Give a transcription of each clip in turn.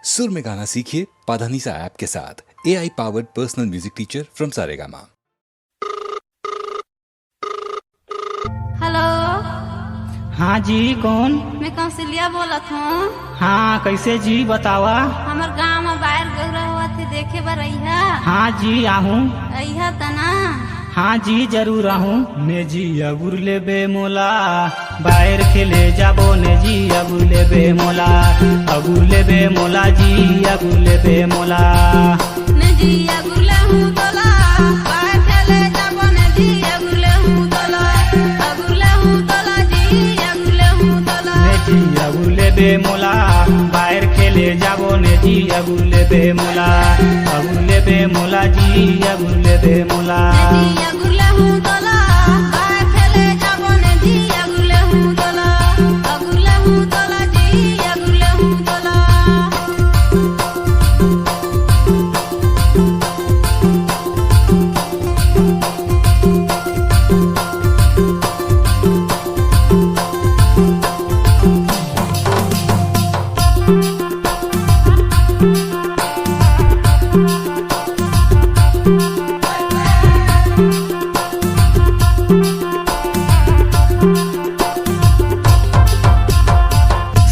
सुर में गाना सीखिए पाधानीसा ऐप के साथ। AI powered personal music teacher from Saregama. Hello. हाँ जी, कौन? मैं कौशल्या बोलत हूँ। हाँ, कैसे जी बतावा? हमर गाँव में बाहर गौरा हुआ थे, देखे बर अइहा। हाँ जी आहूँ। अइहा तना। हाँ जी जरूर आहूँ। ने जी अगुर ले बे मोला, बाहर खेले जाबो ने जी अगुर ले बे मोला, अगुर ले बे मोला जी अगुर ले बे मोला। ने जी अगुर ले हूँ तोला, बाहर खेले जाबो ने जी अगुर ले हूँ तोला, अगुर ले हूँ तोला जी अगुर ले हूँ तोला। ने जी अगुर ले बे मोला, बाहर खेले जाबो ने जी अगुर ले बे मोला, अगुर ले बे मोला जी अगुर ले बे मोला। ने जी अगुर ले हूँ तोला, बाहर खेले जाबो ने जी अगुर ले हूँ तोला, अगुर ले हूँ तोला जी अगुर ले हूँ तोला।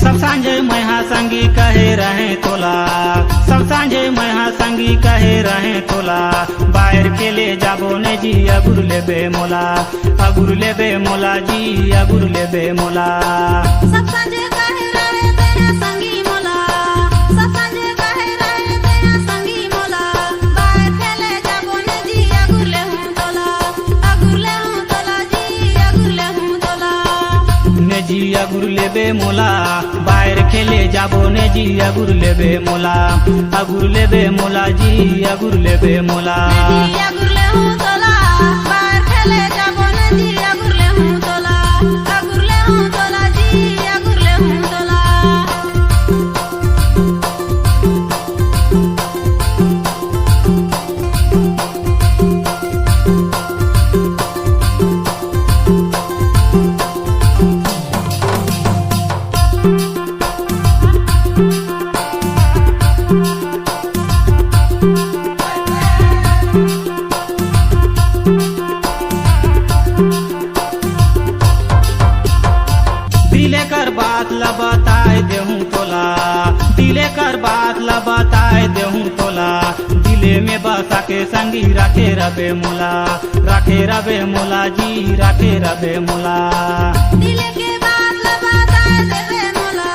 सब सांझे मैहा संगी कहे रहे तोला, सब सांझे मैहा संगी कहे रहे तोला, बाहर के ले जाबो ने जी अगुर ले बे मोला, अगुर ले बे मोला जी अगुर ले बे मोला। सब संजे कहे रहे तेरा संगी मोला, सब संजे कहे रहे तेरा संगी मोला, बाहर खेले जाबो ने जी अगुर ले हूँ तोला, अगुर ले हूँ तोला जी अगुर ले हूँ तोला। ने जी अगुर ले बे मोला, बाहर खेले जाबो ने जी अगुर ले बे मोला, अगुर ले बे मोला जी अगुर ले बे मोला। ने जी अगुर ले हूँ तोला, बाहर खेले जाबो ने जी अगुर ले हूँ तोला, अगुर ले हूँ तोला जी अगुर ले हूँ तोला। दिले कर बात ला बताए देहूँ तोला, दिले कर बात ला बताए देहूँ तोला, दिले में बसा के संगी रखे रबे मोला, रखे रबे मोला जी रखे रबे मोला। दिले के बात ला बताए देबे मोला,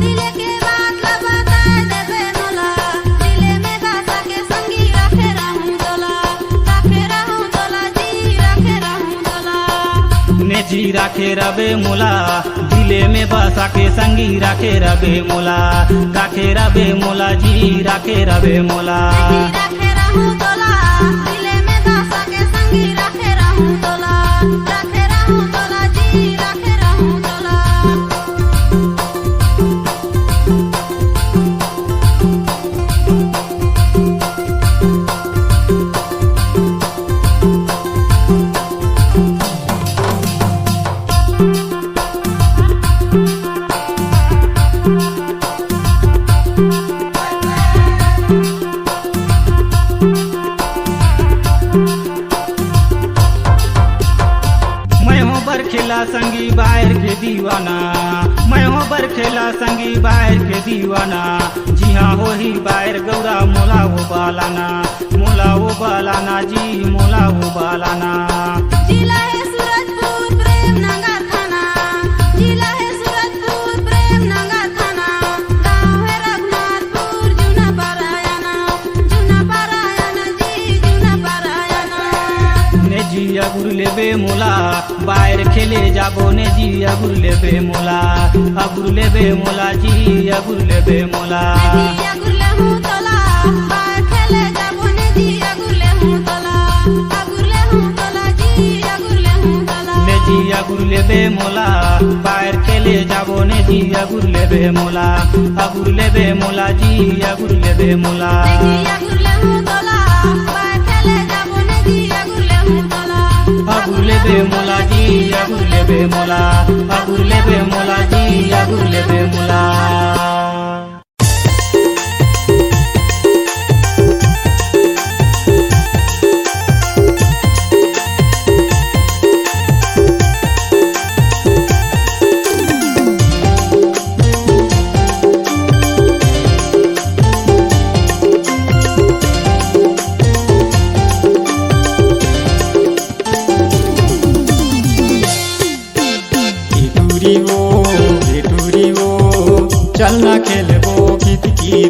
दिले के बात ला बताए देबे मोला, दिले में बसा के संगी रखे रहूं तोला, रखे रहूं तोला जी रखे रहूं तोला। ने जी रखे रबे मोला, दिले में बसा के संगी रखे रबे मोला, रखे रबे मोला जी रखे रबे मोला। जी रखे रहूं तोला, दिले में बसा के संगी रखे रहूं तोला, रखे रहूं तोला जी रखे रहूं तोला। मैं हो बर खेला संगी बाहर के दीवाना, मैं हो बर खेला संगी बाहर के दीवाना, जी हाँ हो ही बाहर गौरा मोला वो बालाना, मोला वो बालाना जी मोला वो बालाना। जिला है सूरजपुर प्रेम नगर थाना, जिला है सूरजपुर प्रेम नगर थाना, गाँव है रघुनाथपुर जूना पारायणा, जूना पारायणा जी जूना पारायणा। ने जी अगुर ले बे मोला, बाहर खेले जाबो ने जी अगुर ले बे मोला, अगुर ले बे मोला जी अगुर ले बे मोला। ने जी अगुर ले हूँ तोला, बाहर खेले जाबो ने जी अगुर ले हूँ तोला, अगुर ले हूँ तोला जी अगुर ले हूँ तोला। ने जी अगुर ले बे मोला, बाहर खेले जाबो ने जी अगुर ले बे मोला, अगुर ले बे मोला जी अगुर ले बे मोला। ने जी अगुर ले हूँ तोला, बाहर खेले जाबो ने जी अगुर ले हूँ तोला, अगुर ले बे मोला जी अगुर ले बे मोला, अगुर ले बे मोला जी अगुर ले बे मोला।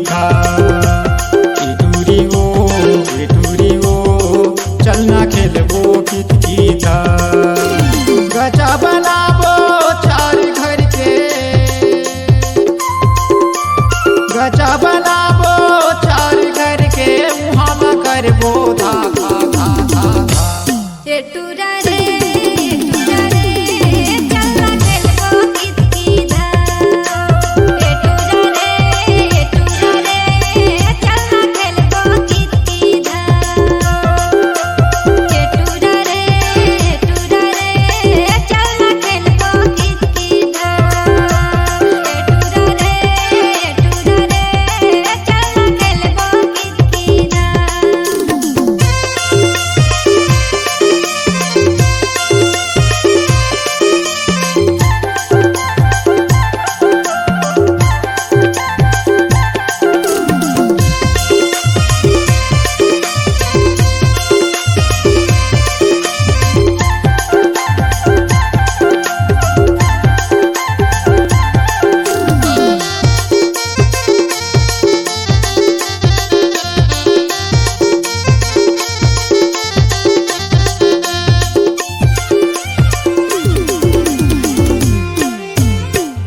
था। ए टूरी वो चलना खेलबो कितकी था। गचा बनाबो चार घर के, गचा बनाबो चार घर के, वहाँ करबो धा धा धा धा धा। ए टूरा रे चलना खेलबो कितकी धा। ए टूरा रे चलना खेलबो कितकी धा। ए टूरा रे चलना खेलबो कितकी धा। ए टूरा रे चलना खेलबो कितकी धा।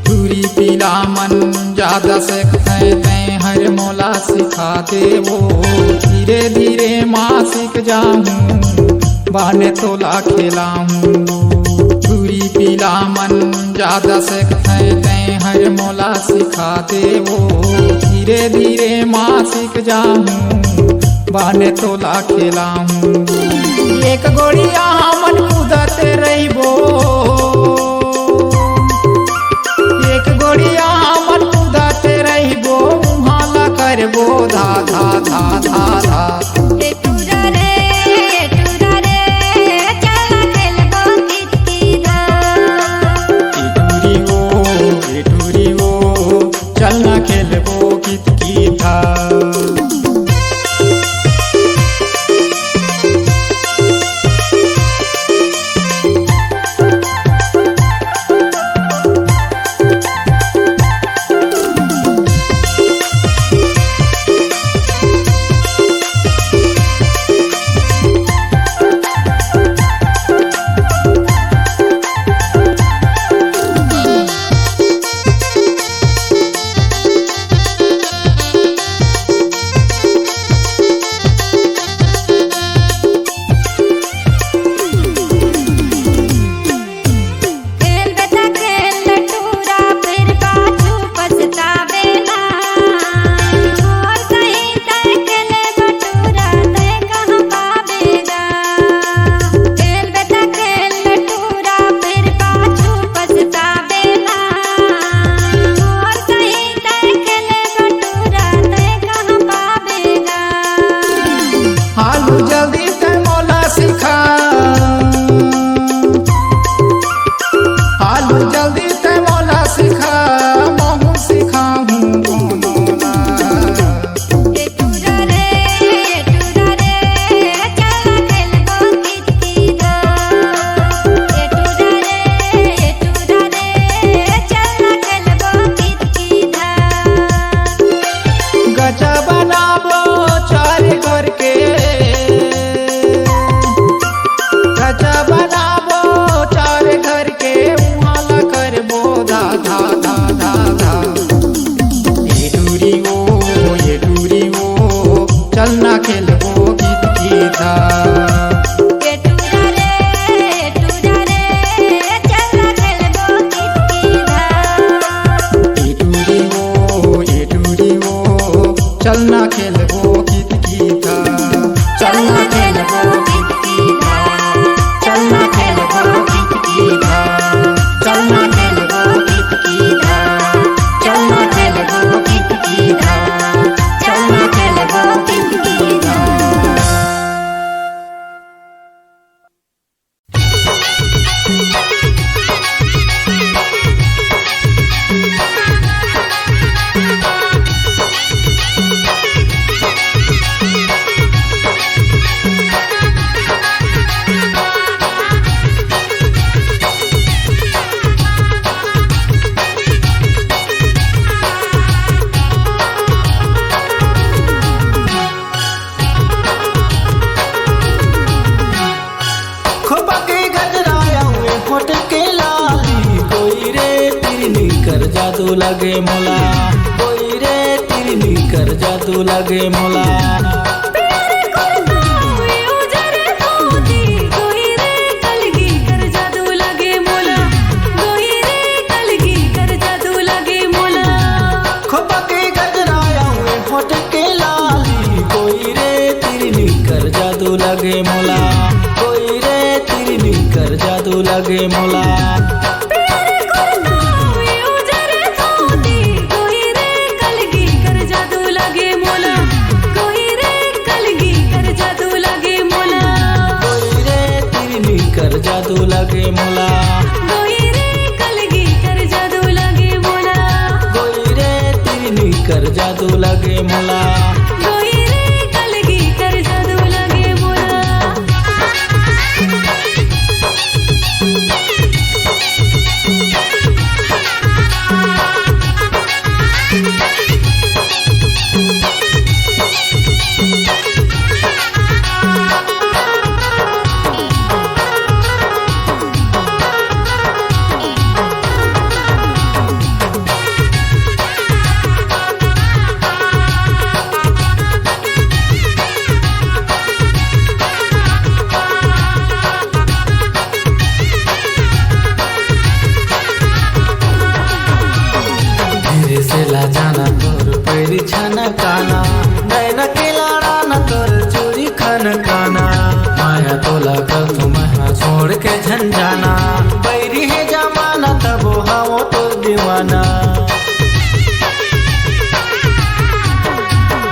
दूरी पीला मन ज्यादा सीखते तैं हर मौला सिखा दे वो। धीरे धीरे माँ सीख जाऊँ बाने तोला खेलाऊँ। दूरी पीला मन ज्यादा सीखते तैं हर मौला सिखा दे वो। धीरे धीरे माँ सीख जाऊँ बाने तोला खेलाऊँ। एक गोड़िया मन कूदते रहिबो, एक गोड़िया मन कूदते रहिबो, वहाँ करबो धा धा धा धा धा। ए टूरा रे चलना खेलबो कितकी धा। ए टूरी वो चलना खेलबो कितकी था। खेल बेटा खेल टूरा फिर पाछू पछतावेला। और कहीं तय खेले बटूरा तय कहाँ पावेगा। खेल बेटा खेल टूरा फिर पाछू पछतावेला। और कहीं तय खेले बटूरा तय कहाँ पावेगा। हालू जल्दी तैं मौला सिखा, हालू जल्दी तैं मौला सिखा, महू सिखाऊँ दोनों। ए टूरा रे चलना खेलबो कितकी धा। ए टूरा रे चलना खेलबो कितकी धा। गचा बनाबो चार घर के, गचा बनाबो चार घर के, वहाँ करबो धा धा धा धा धा। ये टूरी वो चलना खेलबो कितकी था। ए टूरा रे चलना खेलबो कितकी धा। ये टूरी वो चलना खेलबो कितकी था। चलना खेलबो कितकी था, चलना खेलबो कितकी था, चलना खेलबो कितकी था, चलना खेलबो कितकी था, चलना खेलबो कितकी था। जादू लगे मोला कोई रे तिरनी कर जादू लगे मोला प्यार करता हुए उजर धोती कोई रे कलगी कर जादू लगे मोला कोई रे कलगी कर जादू लगे मोला खोपा के गजराया हुए होठ के लाली कोई रे तिरनी कर जादू लगे मोला कोई रे तिरनी कर जादू लगे मोला प्यार करता हुए उजर धोती कोई रे कलगी कर जादू लगे मोला कोई रे कलगी कर जादू लगे मोला कोई रे तिरनी कर जादू लगे मोला कोई रे कलगी कर जादू लगे मोला कोई रे तिरनी कर जादू लगे मोला कोई रे कलगी कर जादू लगे मोला धीरे से ला जाना तोर पैरी छन काना नैन के लाड़ा न तोर चूड़ी खन काना माया तोला कर तुम छोड़ के झंझाना पैरी है जमाना तब हाओ तोर दीवाना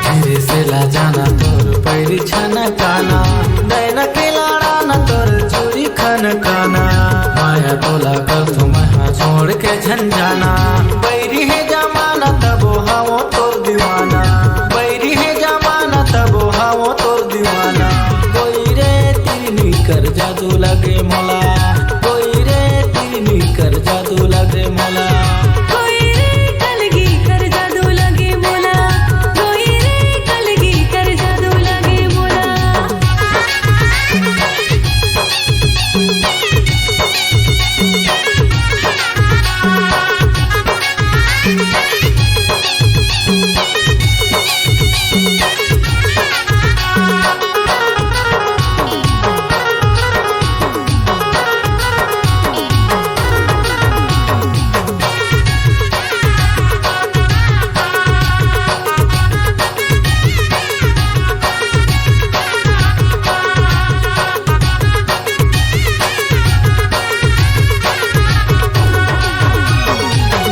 धीरे से ला जाना तोर पैरी छन काना नैन के लाड़ा न तोर चूड़ी खन काना माया तोला कर तुम छोड़ के झंझाना बैरी है जमाना तब हाओ तोर दीवाना बैरी है जमाना तब हाओ तोर दीवाना कोई रे तिरनी कर जादू लगे मोला कोई रे तिरनी कर जादू लगे मोला कोई रे कलगी कर जादू लगे मोला कोई रे कलगी कर जादू लगे मोला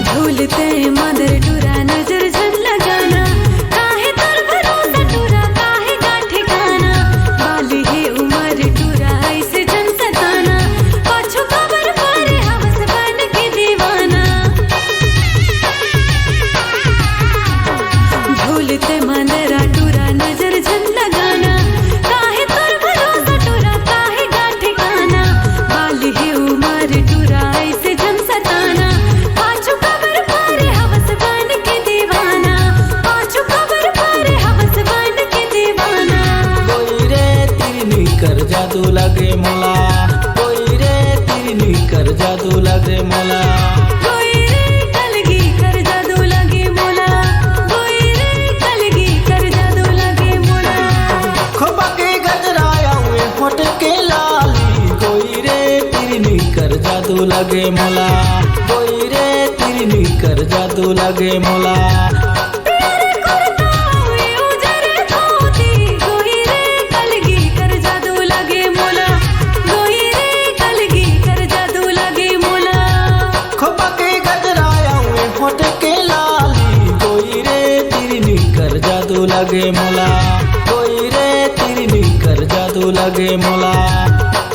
झूलते मदर टूरा नजर झन लगाना काहे तर भरोसा टूरा काहे का ठिकाना बाली है उमर टूरा ऐसे झन सताना पाछू खबर पारे हवस बन के दीवाना झूलते मदरा टूरा नजर झन लगाना काहे तर भरोसा टूरा काहे का ठिकाना बाली है उमर टूरा ऐसे झन सताना पाछू खबर पारे हवस बन के दीवाना पाछू खबर पारे हवस बन के दीवाना कोई रे तिरनी कर जादू लगे मोला कोई रे तिरनी कर जादू लगे मोला कोई रे कलगी कर जादू लगे मोला कोई रे कलगी कर जादू लगे मोला खोपा के गजराया हुए होठ के लाली कोई रे तिरनी कर जादू लगे मोला कोई रे तिरनी कर जादू लगे मोला प्यार करता हुए उजर धोती कोई रे कलगी कर जादू लगे मोला कोई रे कलगी कर जादू लगे मोला खोपा के गजराया हुए होठ के लाली कोई रे तिरनी कर जादू लगे मोला कोई रे तिरनी कर जादू लगे मोला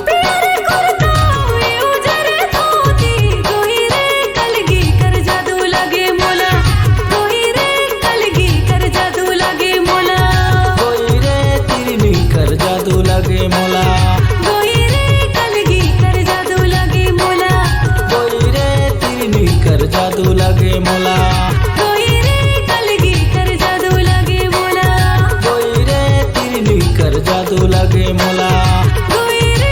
प्यार करता हुए उजर धोती कोई रे कलगी कर जादू लगे मोला कोई रे कलगी कर जादू लगे मोला कोई रे तिरनी कर जादू लगे मोला कोई रे कलगी कर जादू लगे मोला कोई रे तिरनी कर जादू लगे मोला कोई रे कलगी कर जादू लगे मोला कोई रे तिरनी कर जादू लगे मोला कोई रे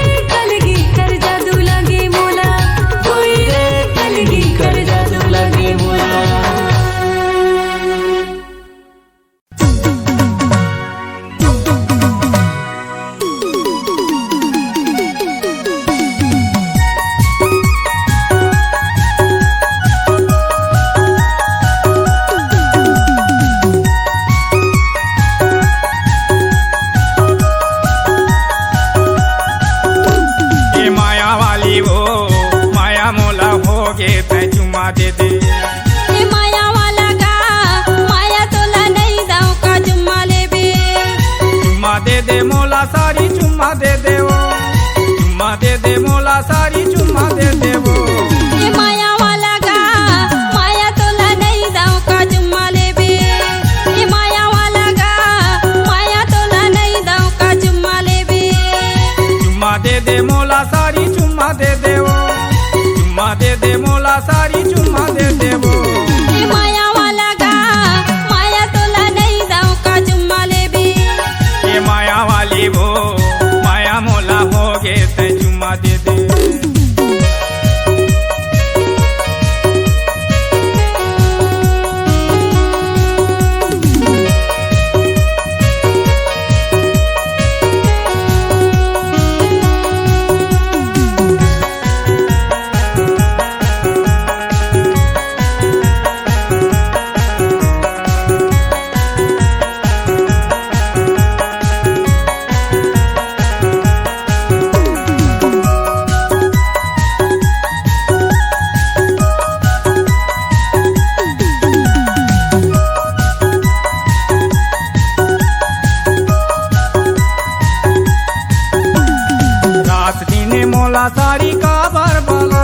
मोला साड़ी का बरबला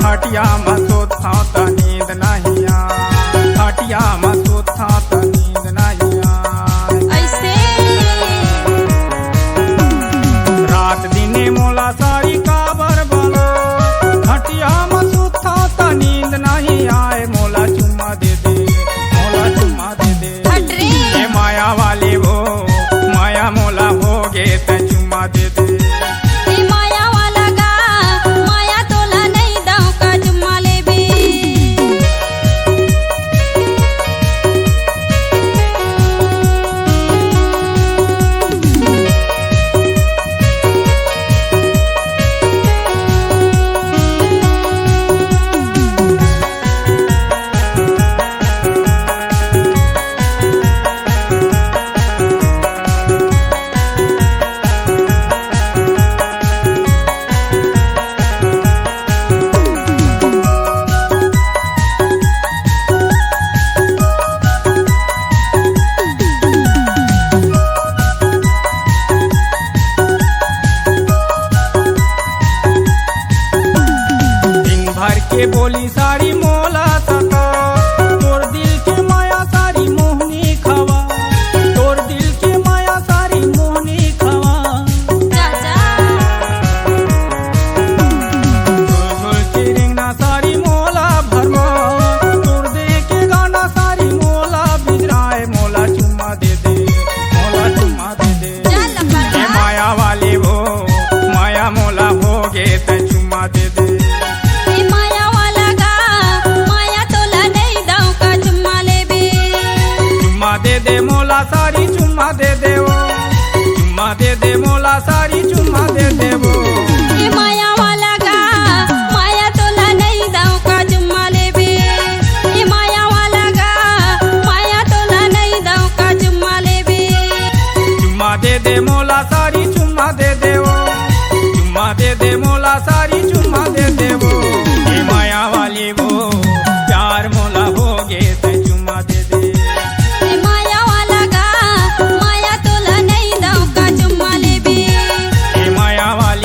हटिया मसूद था त नींद नहीं आ हटिया मसूद था त नींद नहीं आ ऐसे रात दिने मोला साड़ी का बरबला हटिया मसूद था त नींद नहीं आए मोला चुम्मा दे दे मोला चुम्मा दे दे हट रे ए माया वाले वो माया मोला हो गे त चुम्मा दे दे ए माया वाला गा माया तोला नहीं दाव का चुम्मा लेबे दिन भर के बोली साड़ी मोला सता तोर दिल के माया सारी मोहनी खवा तोर दिल के माया सारी मोहनी खवा चाचा झुल के रिंगना सारी मोला भरमा तोर दे के गाना सारी मोला बिजराए मोला चुम्मा दे दे मोला चुम्मा दे दे चल ए पड़ा माया वाले वो माया मोला हो गे त चुम्मा दे दे ए माया वाला गा माया तोला नहीं दाव का चुम्मा लेबे चुम्मा दे दे मोला सारी चुम्मा दे दे वो चुम्मा दे दे मोला सारी चुम्मा दे दे वो ए माया वाला गा माया तोला नहीं दाव का चुम्मा लेबे ए माया वाला गा माया तोला नहीं दाव का चुम्मा लेबे चुम्मा दे दे मोला सारी चुम्मा दे दे वो चुम्मा दे दे मोला सारी चुम्मा दे दे वो ए माया वाली वो प्यार मोला हो गे त चुम्मा दे दे ए माया वाला गा माया तोला नहीं दाव का चुम्मा लेबे ए माया वाली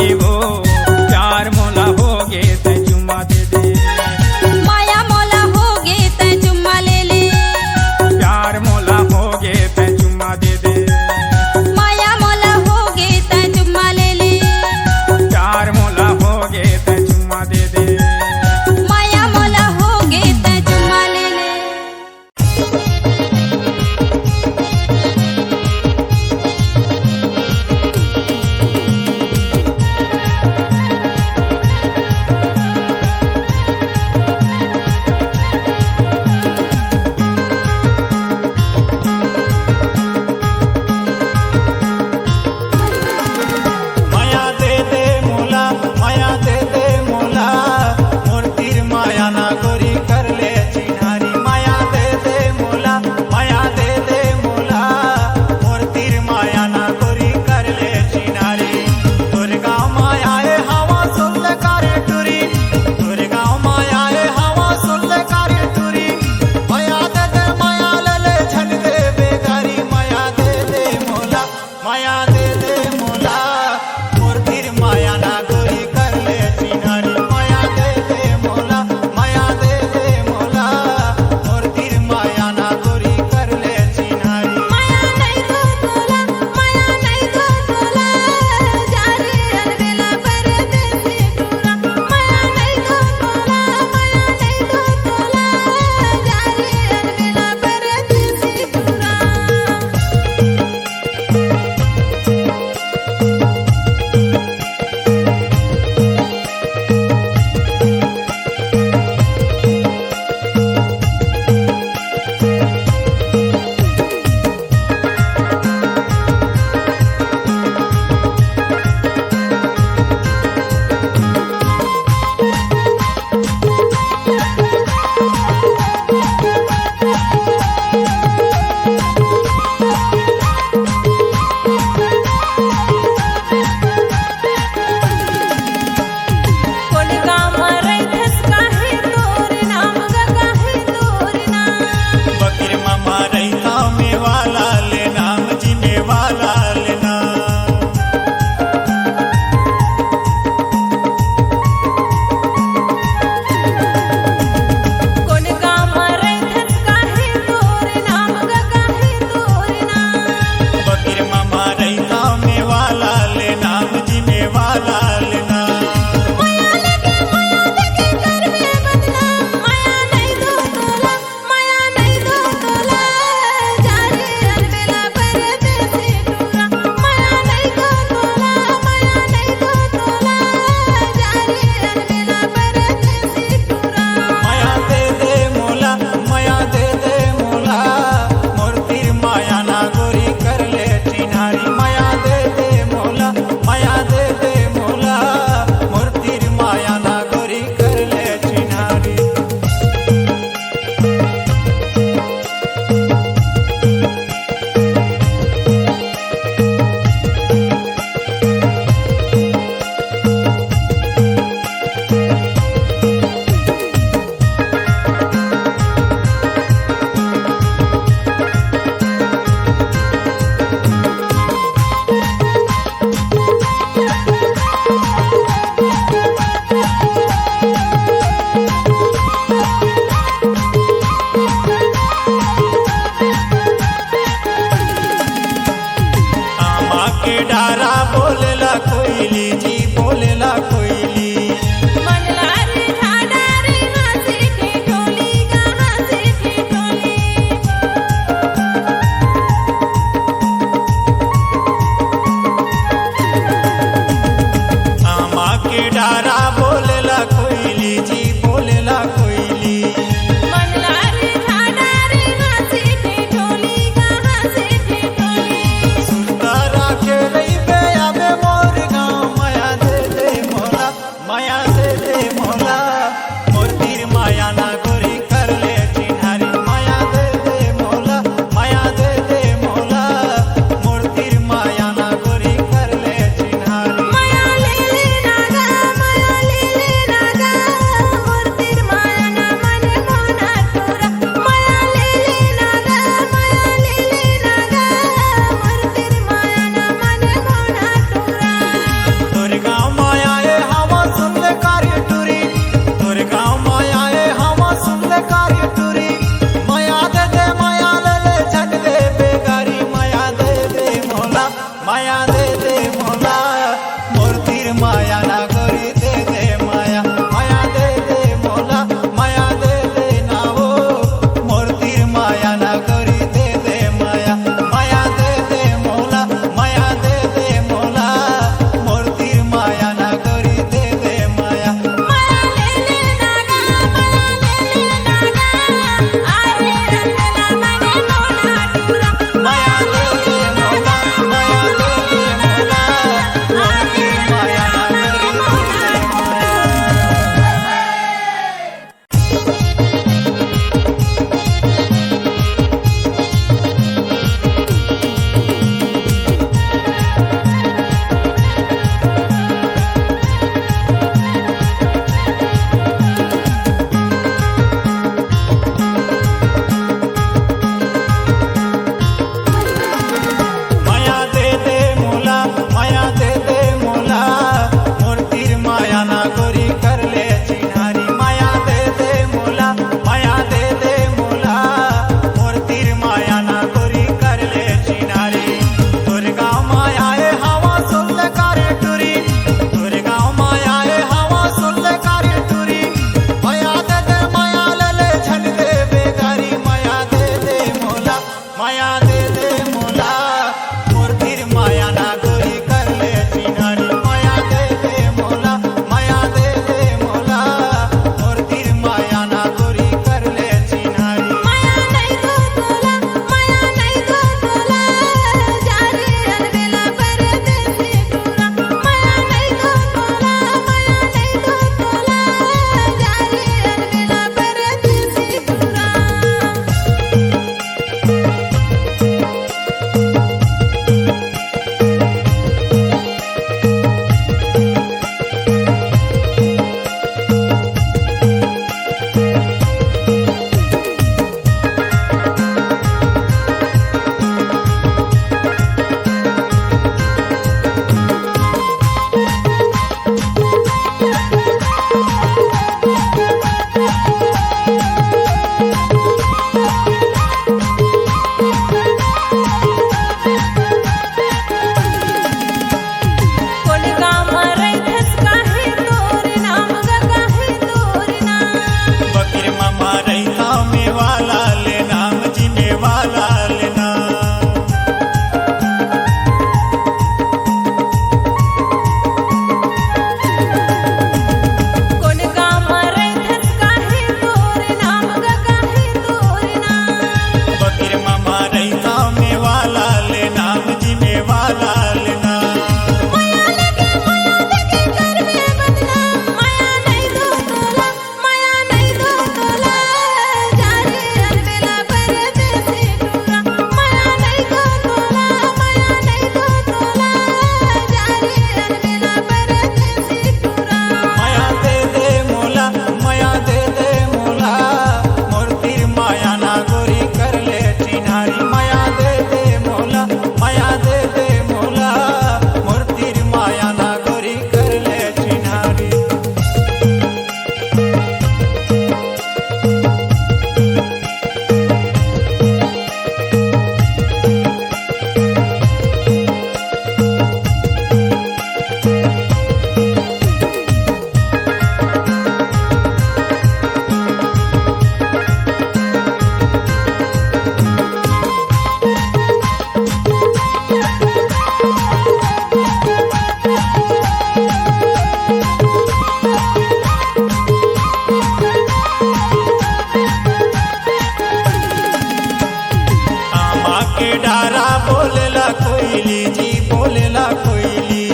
डारा बोलेला कोयली जी बोलेला कोयली।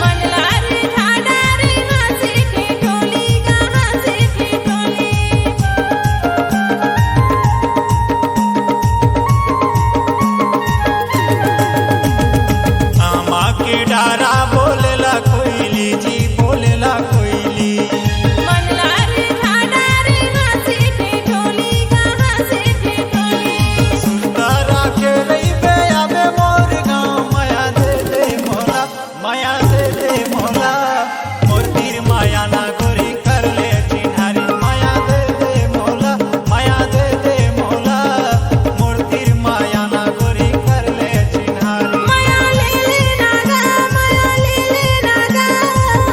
मनला रे झाडा रे हंसी ठिठोली गा हंसी ठिठोली। आमा के डारा बोलेला कोयली जी बोलेला कोयली। मनला रे झाडा रे हंसी ठिठोली गा हंसी ठिठोली। सुनता राखे रही बे आबे मोर गाँव माया दे दे मोला माया दे दे मोला। मोर तीर माया ना गोरी कर ले चिन्हारी माया दे दे मोला माया दे दे मोला। मोर तीर माया ना गोरी कर ले चिन्हारी। माया लेले नागा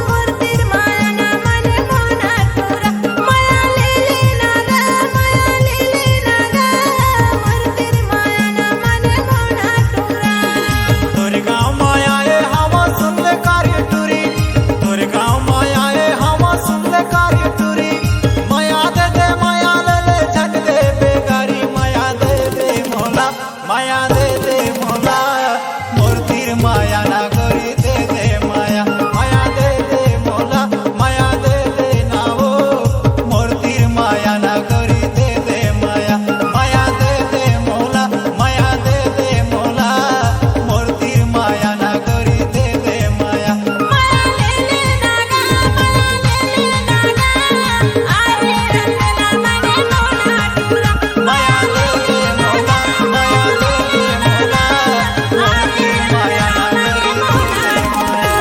मोर तीर माया ना मने मोना टोरा। माया लेले नागा मोर तीर माया ना मने मोना टोरा। तोर गाँव माया ए हवा सुन ले कार्य टूरी। तोर गाँव माया ए हवा सुन ले कार्य टूरी। माया दे दे माया ले ले झट दे बेगारी माया दे दे मोला माया दे दे मोला। मोर तीर माया ना गोरी दे दे माया माया दे दे मोला माया दे दे ना हो। मोर तीर माया ना गोरी दे दे माया माया दे दे मोला माया दे दे मोला। मोर तीर माया ना गोरी दे दे माया। माया लेले नागा आरे रंगला मने मोना टोरा। माया दे दे मोला माया दे दे मोला। मोर तीर माया ना गोरी दे दे माया।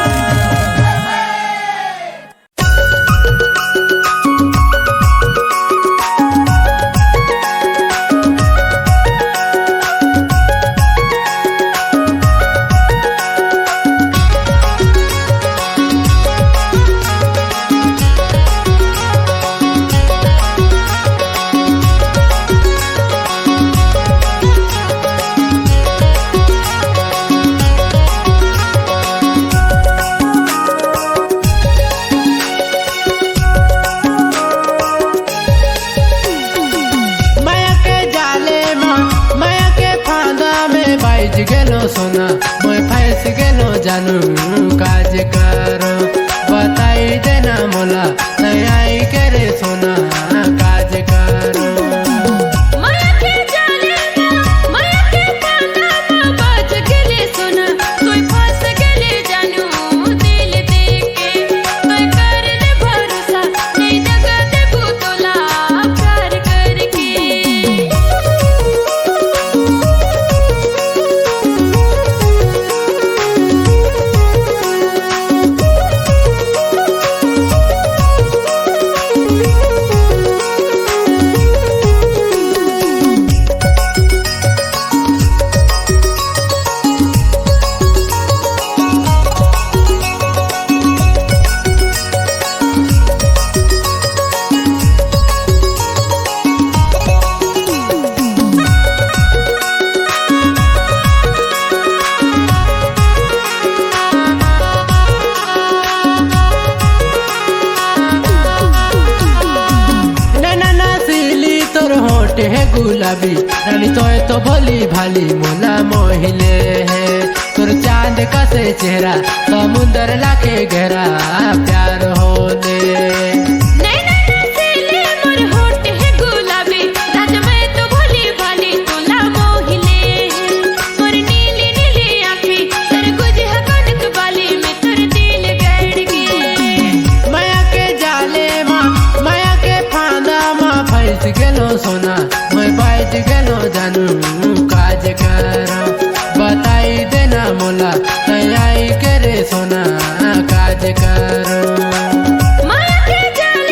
माया के जाले माँ माया के फांदा में बाइज गेलो सोना मैं फंस गेलो जानू काज करो बताई देना मोला तैयारी करे सोना काज करो। माया के जाले माया के फांदा में बाज गेले सोना तोय फंस गेले जानू दिल देके तोय कर ले भरोसा नहीं दगा देबू तोला प्यार करके। नैना नासिली तोर होठ है गुलाबी रानी तोय तो भोली भाली मोला मोहिले है तोर चांद का से चेहरा समुंदर लाके गहरा प्यार होले। नैना नसीले मोर होठ है गुलाबी राज में तो भोली भाली तोला मोहिले है। मोर नीली नीली आँखें तरबूज है कनक बाली में तोर दिल गड़ गए। माया के जाले माँ माया के फांदा माँ फंस गेलो सोना मैं बैठ गेलो जानू काज करो बताई देना मोला तैयारी करे सोना काज करो। माया के जाले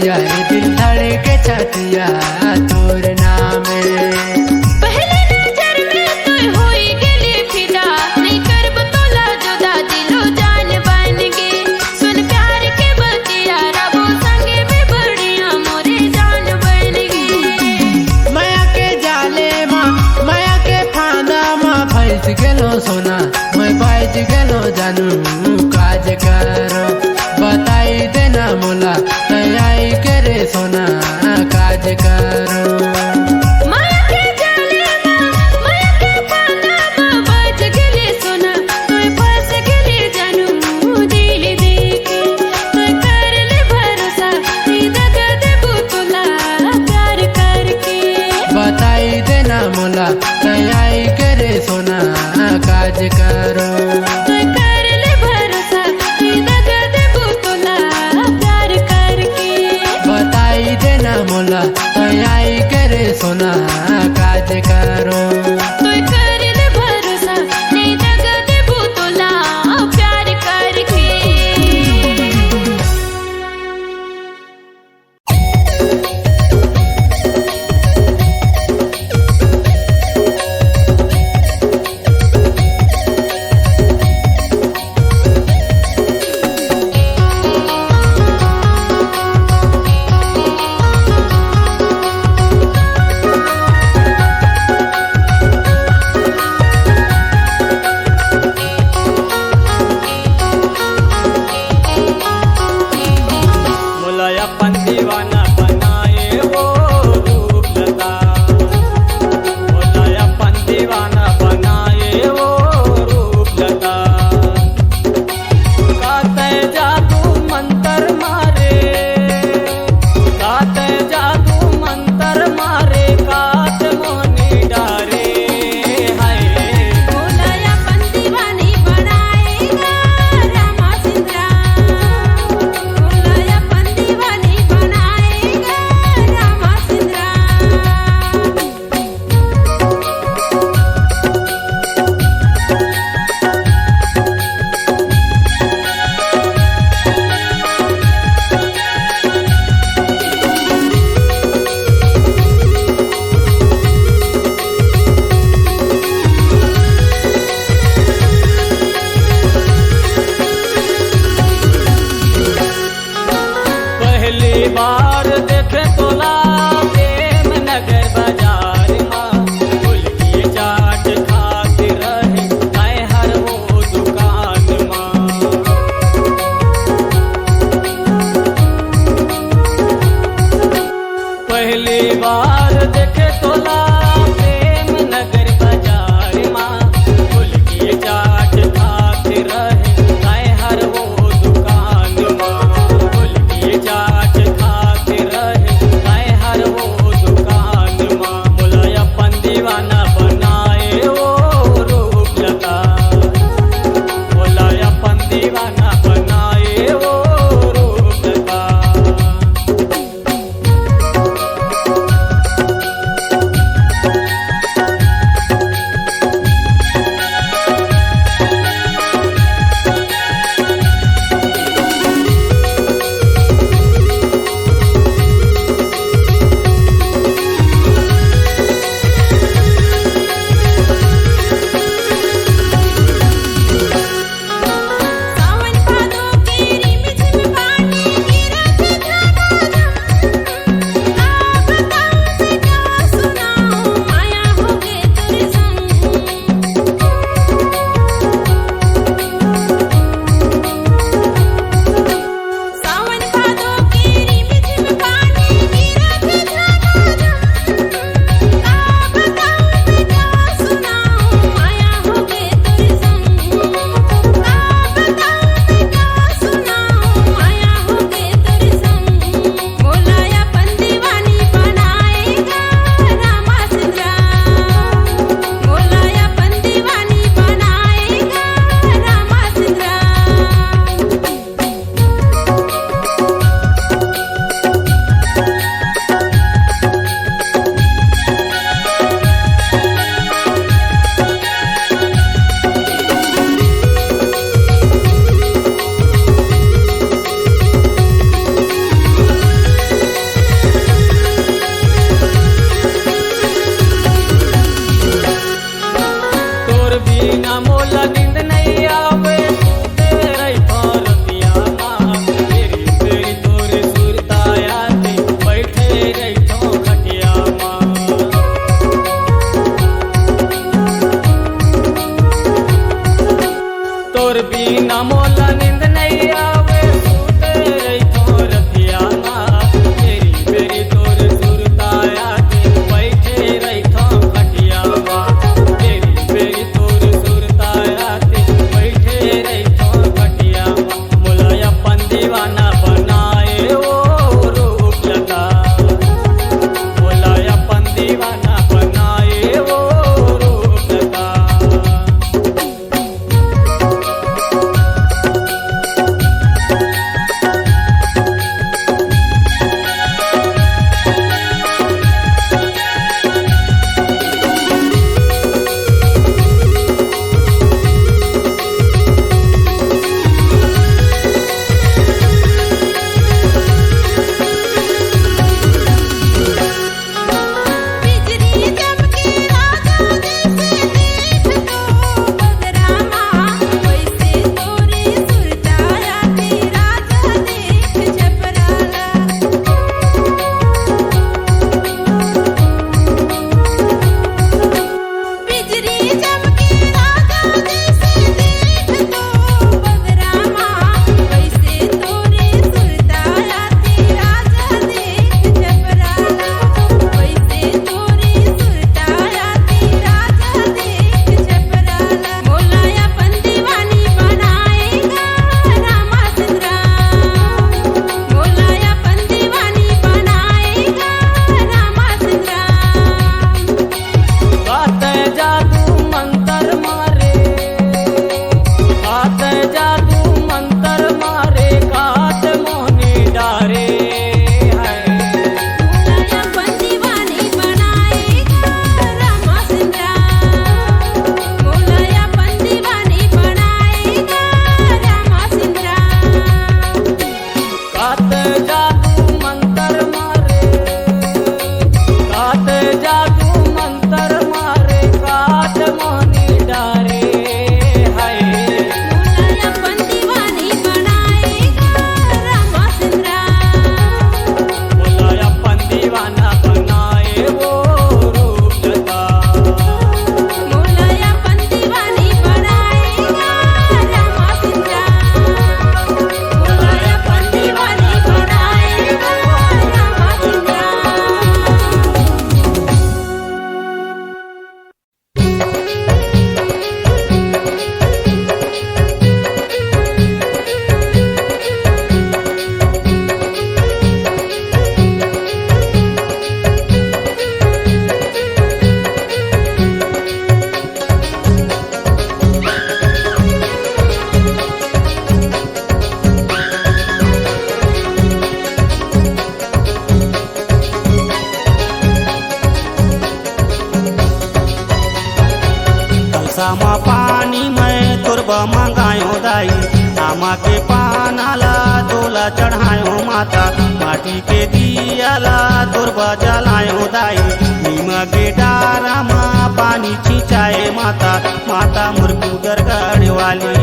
बतिया दिल धड़के छतिया तोर नामे। पहले नजर में तू होई गेली फिदा, नहीं करब तोला जुदा दिलो जान बन गे। सुन प्यार के बतिया रबो संगे में बढ़िया मोरे जान बन गे। माया के जाले माँ माया के फांदा माँ फंस गेलो सोना, मैं बाज गेलो जानू काज करो। बताई देना मोला तैयारी करे सोना काज करो। माया के जाले माया के फांदा बज गेले सोना, तू फंस गेले जानू दिल देके। तू कर ले भरोसा दगा देबू तोला प्यार करके। बताई देना मोला तैयारी करे सोना काज करो। तू कर ले भरोसा दगा देबू तोला प्यार करके। बताई देना मोला तैयारी करे सोना काज करो। तू कर ले भरोसा नहीं दगा देबू तोला प्यार करके। जलायो दाई आमा के पानाला तोला चढ़ायो माता माटी के दियाला तोरबा जलायो दाई नीमा के डारा माँ पानी छिंचाए माता माता मुरकुदर गढ़ वाली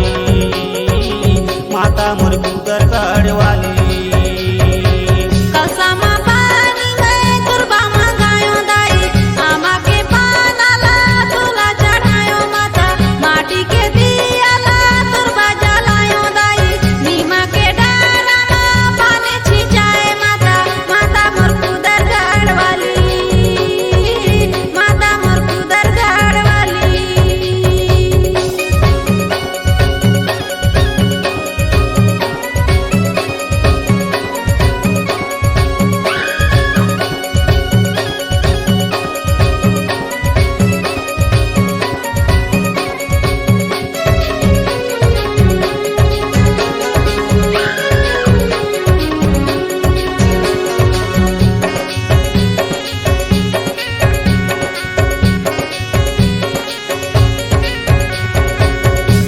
माता मुरकुदर गढ़ वाली कसमा पानी में तुरबा मंगायो दाई आमा के पानाला तोला चढ़ायो माता माटी के दियाला तुरबा जलायो दाई नीमा के डारा में पानी छिंचाए माता माता मुरकुदर गढ़ वाली माता मुरकुदर गढ़ वाली।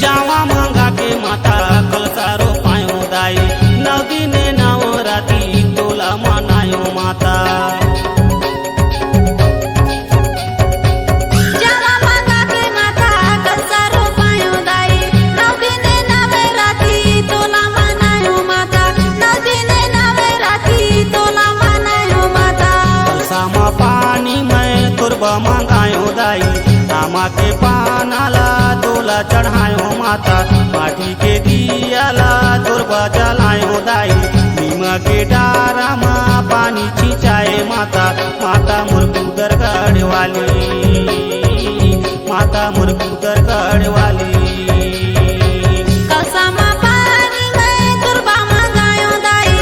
जावा मांगा के माता कलसारो पायो दाई नौ दिन नौ राती तोला मनायो माता जावा मांगा के माता कलसारो पायो दाई नौ दिन नवे राती तोला मनायो माता नौ दिन नवे राती तोला मनायो माता कलसामा पानी में तुरबा मंगायो दाई आमा के पानाला तोला चढ़ायो माता माटी के दियाला तुरबा जलायो दाई नीमा के डारा माँ पानी छिंचाए माता माता मुरकुदर गढ़ वाली माता मुरकुदर गढ़ वाली कसमा पानी में तुरबा मंगायो दाई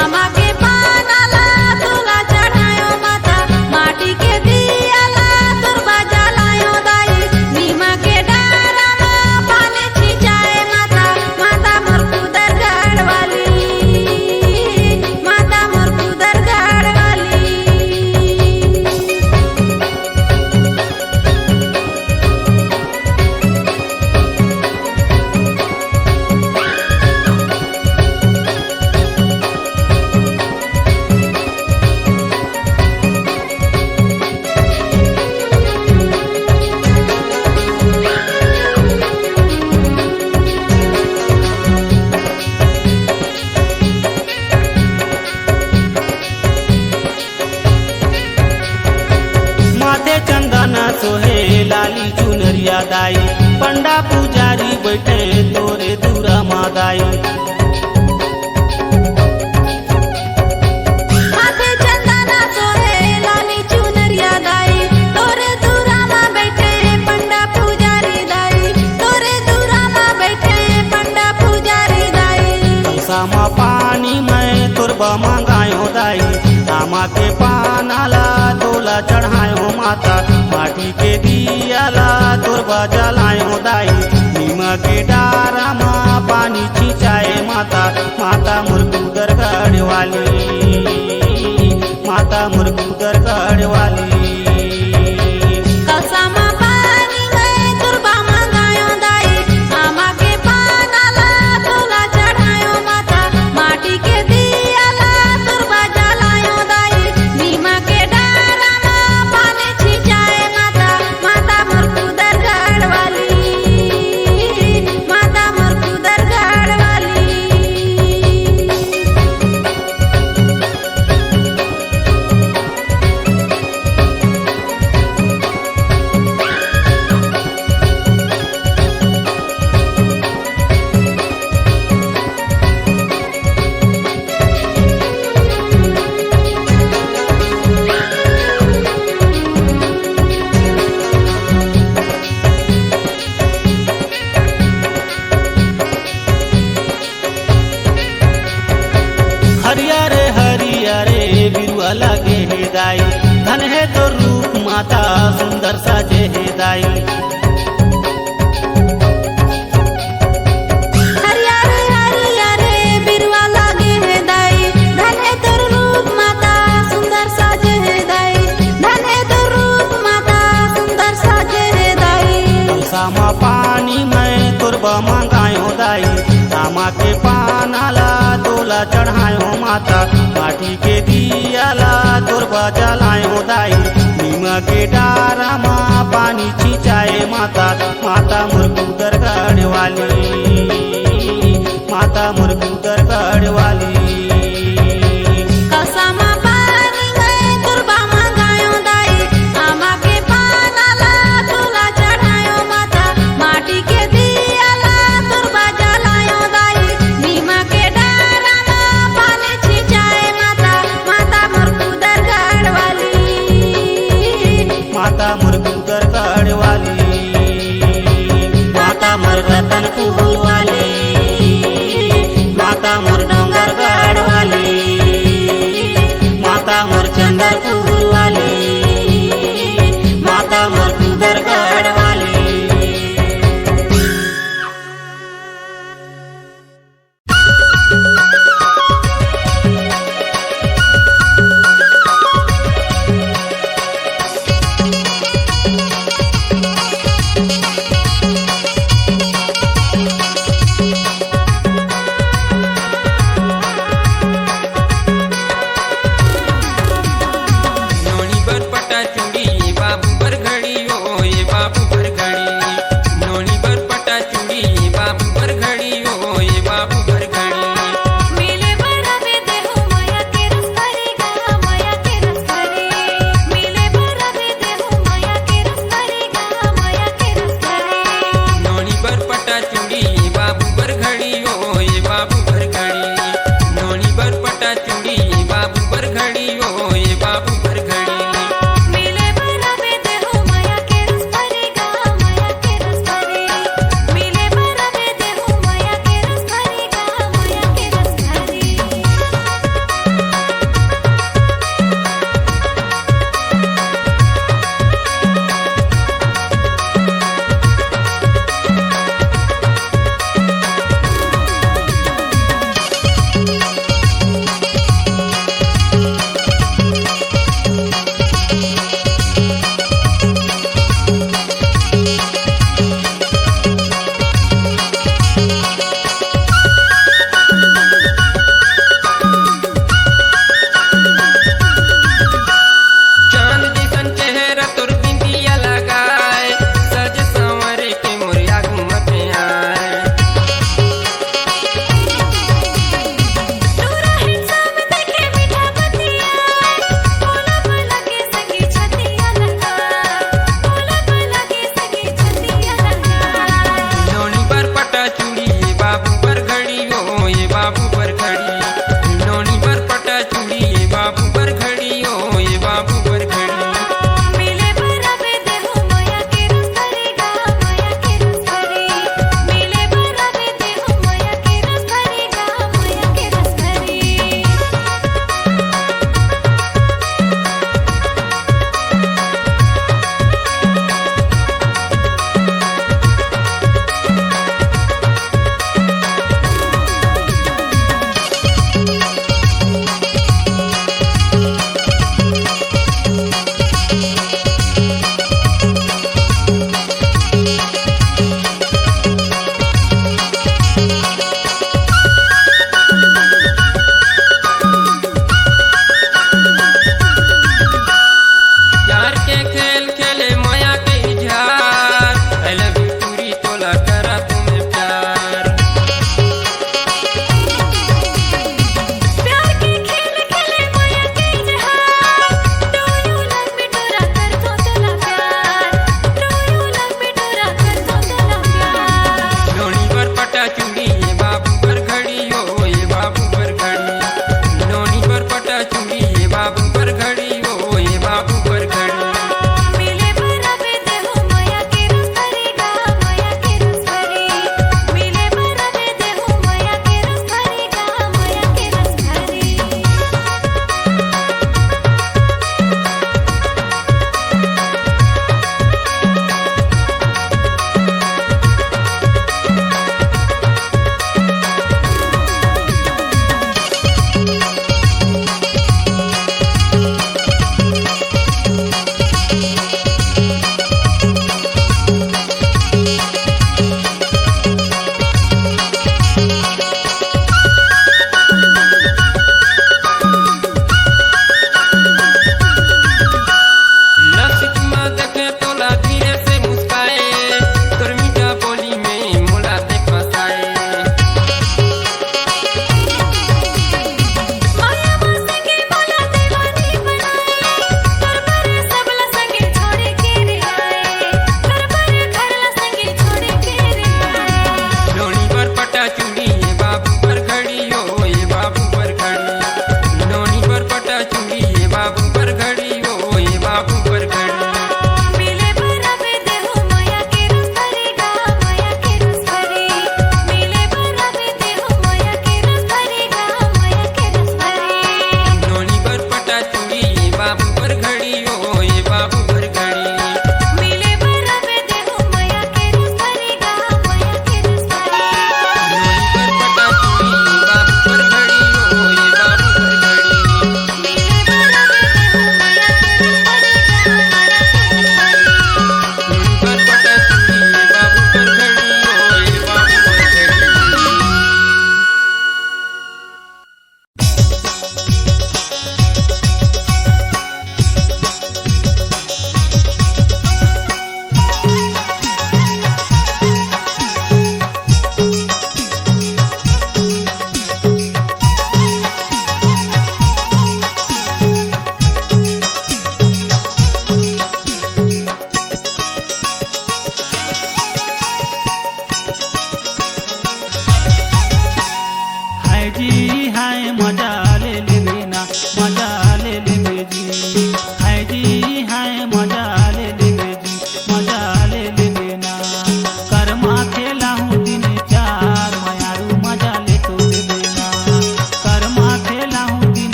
आमा के पानाला तोला चढ़ायो माता माटी के दियाला तुरबा जलायो दाई नीमा के डारा में पानी छिंचाए माता माता मुरकुदर गढ़ वाली माता मुरकुदर गढ़ वाली। माथे चंदन सोहे लाली चुनरिया दाई पंडा पुजारी बैठे तोरे दूरा मादाई माथे चंदना सोहे लाली चुनरिया दाई तोरे दूरा में बैठे पंडा पुजारी दाई तोरे दूरा में बैठे पंडा पुजारी दाई कलसामा पानी में तुरबा मंगायो दाई आमा के पानाला तोला चढ़ायो माता माटी के दियाला तुरबा जलायो दाई नीमा के डारा माँ पानी छिंचाए माता माता मुरकुदर गढ़ वाली माता मुरकुदर गढ़ वाली कसमा पानी में तुरबा मंगायो दाई आमा के पानाला तोला चढ़ायो माता माटी के दियाला तुरबा जलायो दाई नीमा के डारा में पानी छिंचाए माता माता मुरकुदर गढ़ वाली माता मुरकुदर गढ़ वाली। हरियारे हरियारे बिरुआ लगे हे दाई धन है तो रूप माता सुंदर साजे हे दाई हरियारे हरियारे बिरवा लागे है दाई धने तोर रूप माता सुंदर साजे है दाई धने तोर रूप माता सुंदर साजे है दाई सामा पानी में तुरबा मंगायो दाई माता माटी के दियाला तोर बजलायो दाई नीमा के डारा माँ पानी छिंचाए माता माता मोर कुदरगढ़ वाली माता मोर कुदरगढ़ वाली कसमा पानी गए तुरबा मंगायो दाई आमा के पानाला तुला चढ़ायो माता माटी के दियाला तुरबा जलायो दाई नीमा के डारा में पानी छिंचाए माता माता मोर कुदरगढ़ वाली माता मोर कुदरगढ़ वाली माता मोर रतनपुर वाली माता मोर डोंगरगढ़ वाली माता मोर चंदरपुर वाली माता मोर कुदरगढ़ वाली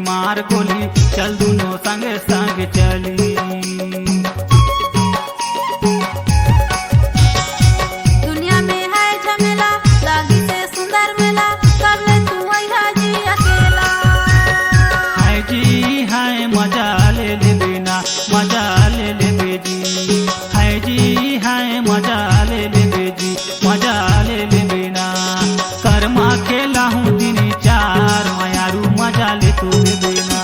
मार गोली चल दोनों संगे संग चली। दुनिया में है झमेला लागी से सुंदर मेला कर ले तू वही जी अकेला। है जी है मजा ले ले बिना मजा ले ले बेजी है जी है मजा ले ले बेजी मजा ले ले बिना कर्मा खेला हूँ दिन चार मायारू मजा ले तू ले बिना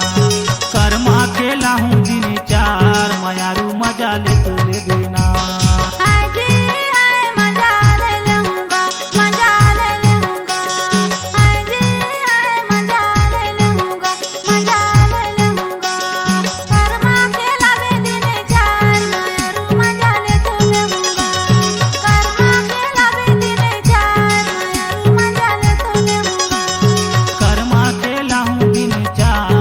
कर्मा खेला हूँ दिन चार मायारू मजा ले तू ले बिना। है जी है मजा ले लूंगा मजा ले लूंगा है जी है मजा ले लूंगा मजा ले लूंगा कर्मा खेला बे दिन चार मायारू मजा ले तू लूंगा कर्मा खेला बे दिन चार मायारू मजा ले तू लूंगा कर्मा खेला हूँ दिन चार